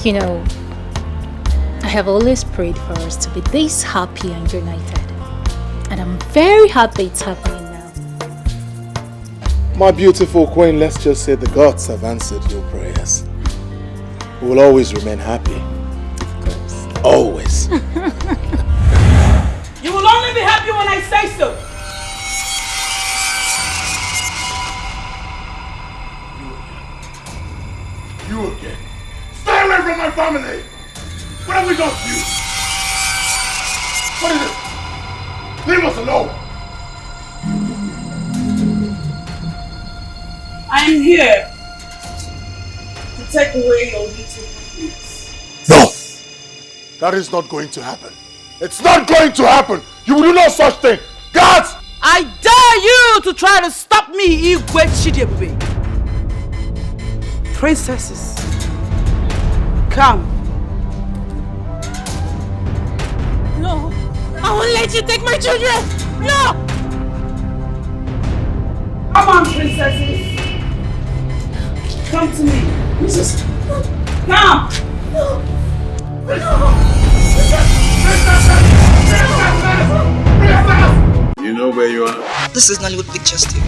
You know, I have always prayed for us to be this happy and united. And I'm very happy it's happening now. My beautiful queen, let's just say the gods have answered your prayers. We will always remain happy. Of course. Always. You will only be happy when I say so. You again. Stay away from my family! What have we done to you? What is it? Leave us alone! I am here to take away your little happiness. No! That is not going to happen. It's not going to happen! You will do no such thing! Guards! I dare you to try to stop me, Igwe Chidebube. Princesses, come. No, I won't let you take my children! No! Come on, princesses. Come to me. Princess! Come! You know where you are? This is Nollywood Pictures TV.